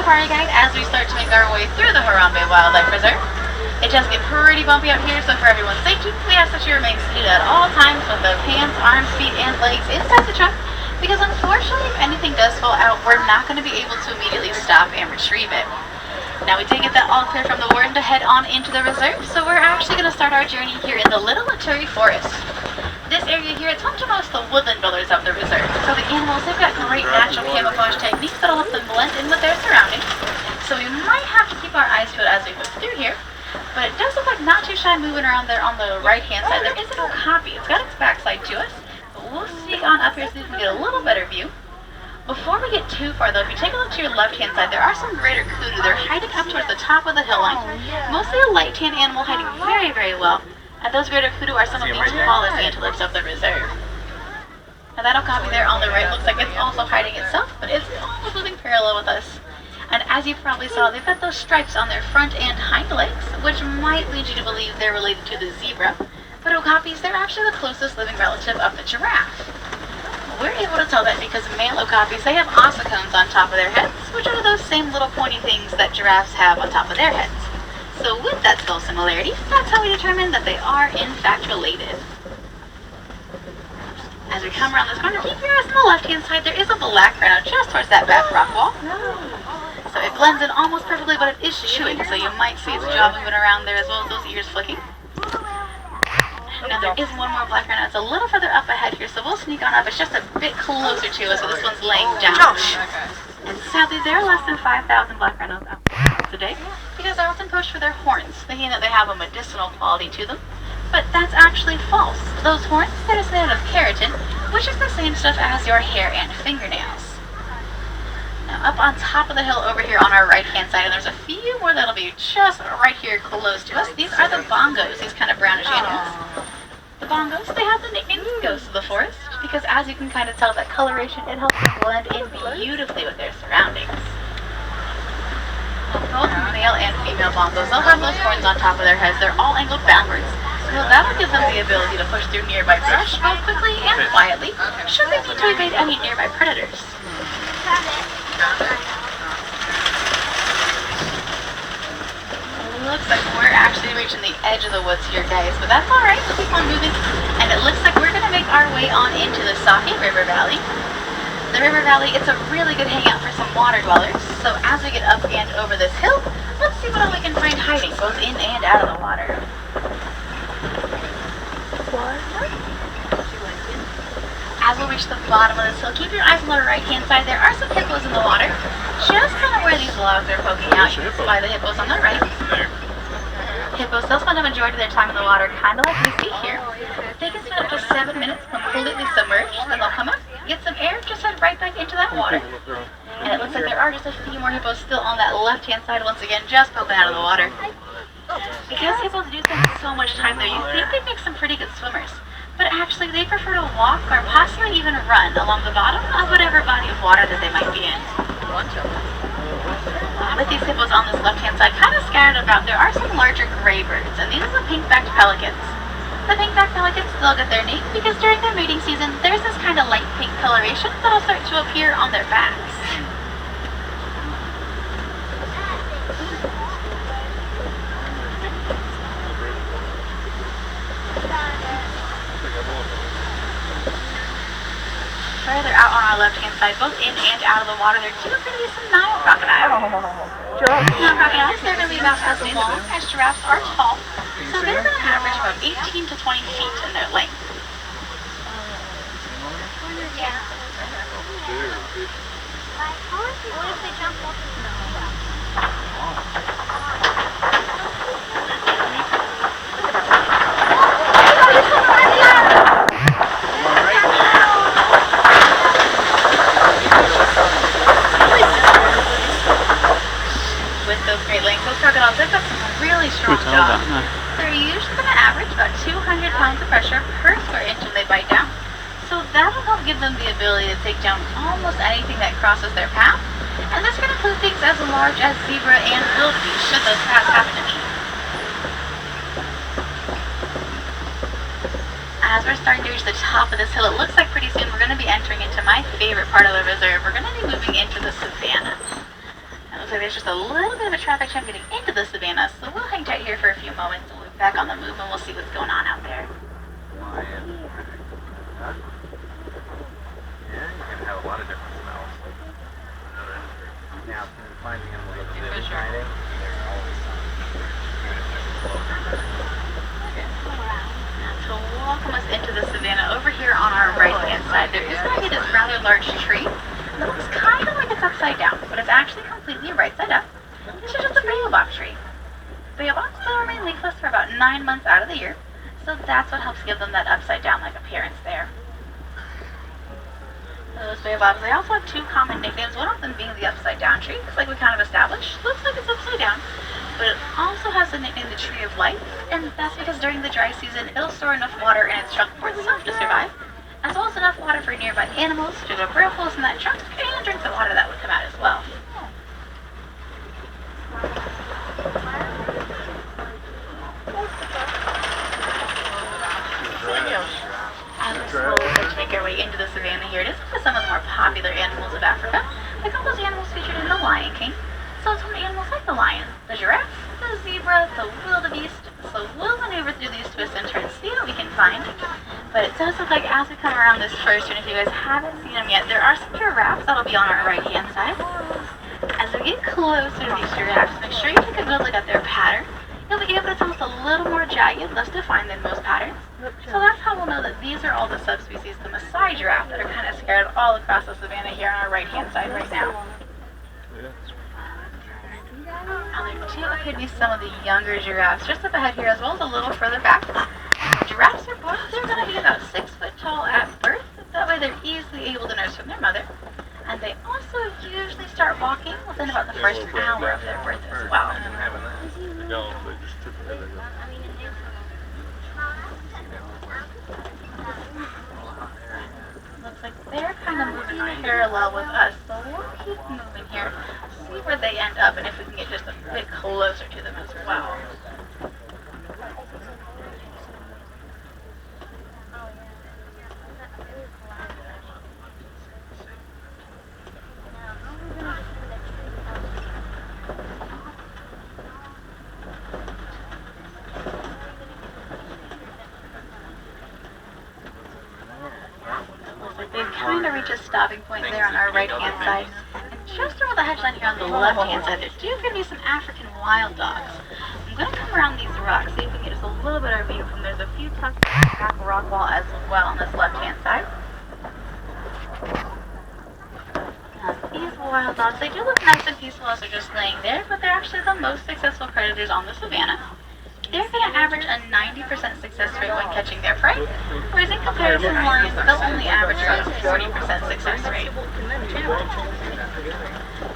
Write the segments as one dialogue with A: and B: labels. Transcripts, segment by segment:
A: safari guide as we start to make our way through the Harambe Wildlife Reserve. It does get pretty bumpy out here, so for everyone's safety, we ask that you remain seated at all times with both hands, arms, feet, and legs inside the truck, because unfortunately, if anything does fall out, we're not going to be able to immediately stop and retrieve it. Now we did get that all clear from the warden to head on into the reserve, so we're actually going to start our journey here in the Little Aturi Forest. This area here, it's home to most of the woodland dwellers of the reserve, so the animals, they've got great natural camouflage techniques that'll help them blend in with their surroundings. So we might have to keep our eyes peeled as we move through here, but it does look like not too shy moving around there on the right-hand side. There is an okapi. It's got its backside to us, but we'll sneak on up here so we can get a little better view. Before we get too far though, if you take a look to your left-hand side, there are some greater kudu. They're hiding up towards the top of the hill line. Mostly a light tan animal hiding very, very well. And those greater kudu are some of the tallest antelopes of the reserve. Now that okapi there on the right looks like it's also hiding itself, but it's almost moving parallel with us. And as you probably saw, they've got those stripes on their front and hind legs, which might lead you to believe they're related to the zebra. But okapis, they're actually the closest living relative of the giraffe. We're able to tell that because male okapis, they have ossicones on top of their heads, which are those same little pointy things that giraffes have on top of their heads. So with that skull similarity, that's how we determine that they are in fact related. As we come around this corner, keep your eyes on the left-hand side. There is a black rhino just towards that back rock wall. So it blends in almost perfectly, but it is chewing, so you might see its jaw moving around there as well as those ears flicking. Now there is one more black rhino. It's a little further up ahead here, so we'll sneak on up. It's just a bit closer to us, so this one's laying down. And sadly, there are less than 5,000 black rhinos out there today, because they're often poached for their horns, thinking that they have a medicinal quality to them. But that's actually false. Those horns, they're made of keratin, which is the same stuff as your hair and fingernails. Now up on top of the hill over here on our right-hand side, and there's a few more that'll be just right here close to us. These are the bongos, these kind of brownish animals. The bongos, they have the nickname ghosts of the forest, because as you can kind of tell, that coloration, it helps them blend in beautifully with their surroundings. Both male and female bongos, they'll have those horns on top of their heads. They're all angled backwards. So that'll give them the ability to push through nearby brush both quickly and quietly, should they need to evade any nearby predators. Looks like we're actually reaching the edge of the woods here, guys, but that's alright. We'll keep on moving, and it looks like we're going to make our way on into the Sahi River Valley. The river valley, it's a really good hangout for some water dwellers, so as we get up and over this hill, let's see what all we can find hiding, both in and out of the water. As we reach the bottom of this hill, keep your eyes on the right-hand side. There are some hippos in the water, just kind of where these logs are poking out. You can spy the hippos on the right. Hippos, they'll spend a majority of their time in the water, kind of like we see here. They can spend up to 7 minutes completely submerged, then they'll come up, get some air, just head right back into that water. And it looks like there are just a few more hippos still on that left-hand side, once again, just poking out of the water. Because hippos do spend so much time there, you think they make some pretty good swimmers. But actually, they prefer to walk or possibly even run along the bottom of whatever body of water that they might be in. With these hippos on this left-hand side, kind of scattered about, there are some larger gray birds, and these are the pink-backed pelicans. The pink-backed pelicans still get their name because during their mating season, there's this kind of light pink coloration that'll start to appear on their backs. Further out on our left-hand side, both in and out of the water, there do appear to be some Nile crocodiles. Nile crocodiles, they're going to be about as long as giraffes are tall, so they're going to average about 18 to 20 feet in their length. With those great lengths, those crocodiles, they've got some really strong jaws. They're usually going to average about 200 pounds of pressure per square inch when they bite down. So that'll help give them the ability to take down almost anything that crosses their path. And this can include things as large as zebra and wildebeest, should those paths happen to meet. As we're starting to reach the top of this hill, it looks like pretty soon we're going to be entering into my favorite part of the reserve. We're going to be moving into the savannah. Now, looks like there's just a little bit of a traffic jam getting into the savannah, so we'll hang tight here for a few moments and we'll be back on the move and we'll see what's going on out there.
B: Yeah, you can have a lot of different smells. Now, can you find the animals that live in hiding? There's always some.
A: To welcome us into the savannah, over here on our right-hand side, there is going to be this rather large tree that looks kind of like it's upside down, but it's actually completely right side up. This is just a baobab tree. Baobabs will remain leafless for about 9 months out of the year, so that's what helps give them that upside down like appearance there. Those baobabs, they also have two common nicknames, one of them being the upside down tree, because like we kind of established, looks like it's upside down, but it also has the nickname the tree of life, and that's because during the dry season, it'll store enough water in its trunk for itself to survive, as well as enough water for nearby animals to go burrow holes in that trunk and drink the water that would come out as well. As we slowly make our way into the savannah here, it is one of some of the more popular animals of Africa, like all those animals featured in The Lion King. So it's from animals like the lion, the giraffe, the zebra, the wildebeest. So we'll maneuver through these twists and turns, see what we can find. But it does look like as we come around this first turn, if you guys haven't seen them yet, there are some giraffes that'll be on our right-hand side. As we get closer to these giraffes, make sure you take a good look at their pattern. You'll be able to tell it's a little more jagged, less defined than most patterns. So that's how we'll know that these are all the subspecies of the Maasai giraffe that are kind of scattered all across the savannah here on our right-hand side right now. Now there do appear to be some of the younger giraffes just up ahead here as well as a little further back. Giraffes are both, they're going to be about 6 foot tall at birth. That way they're easily able to nurse from their mother. And they also usually start walking within about the first hour of their birth as well. Looks like they're kind of moving parallel with us, so we'll keep moving here, see where they end up, and if we can get just a bit closer to them as well. They've kind of reached a stopping point there on our right-hand side. And just over the hedge line here on the left-hand side, there do appear to be some African wild dogs. I'm going to come around these rocks, see if we can get just a little bit of view from there's a few tucks in the back rock wall as well on this left-hand side. Now, these wild dogs, they do look nice and peaceful as they're just laying there, but they're actually the most successful predators on the savannah. They're going to average a 90% success rate when catching their prey, whereas in comparison, lions, they'll only average around a 40% success rate.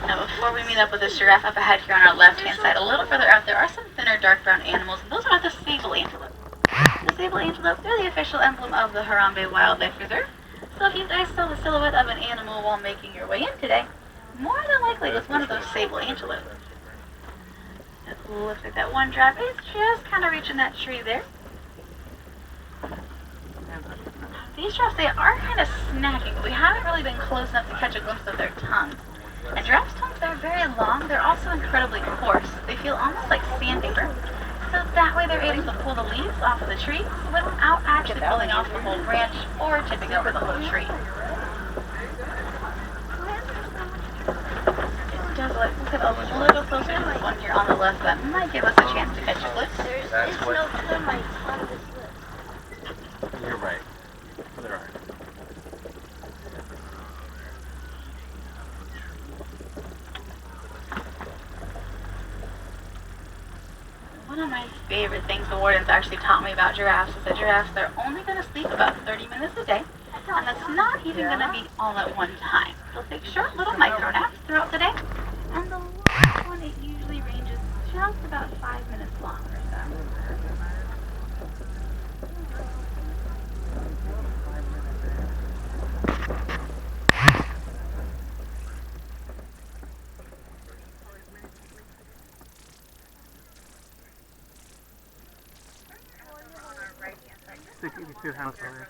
A: Now, before we meet up with this giraffe up ahead here on our left-hand side, a little further out, there are some thinner dark brown animals, and those are the sable antelope. The sable antelope, they're the official emblem of the Harambe Wildlife Reserve, so if you guys saw the silhouette of an animal while making your way in today, more than likely it was one of those sable antelopes. It looks like that one giraffe is just kind of reaching that tree there. These giraffes, they are kind of snacking, but we haven't really been close enough to catch a glimpse of their tongues. And giraffes' tongues, they're very long, they're also incredibly coarse. They feel almost like sandpaper. So that way they're able to pull the leaves off of the tree without actually pulling off the whole branch or tipping over the whole tree. Does look a little closer to this one here on the left that might give us a chance to catch a glimpse.
B: That's what...
C: no termites on this list.
B: You're right. There are.
A: One of my favorite things the wardens actually taught me about giraffes is that giraffes, they're only going to sleep about 30 minutes a day, and that's not even going to be all at one time. They'll take short little micro naps throughout the day, and the last one, it usually ranges just about 5 minutes long or so.
B: Give me 2 hands on there.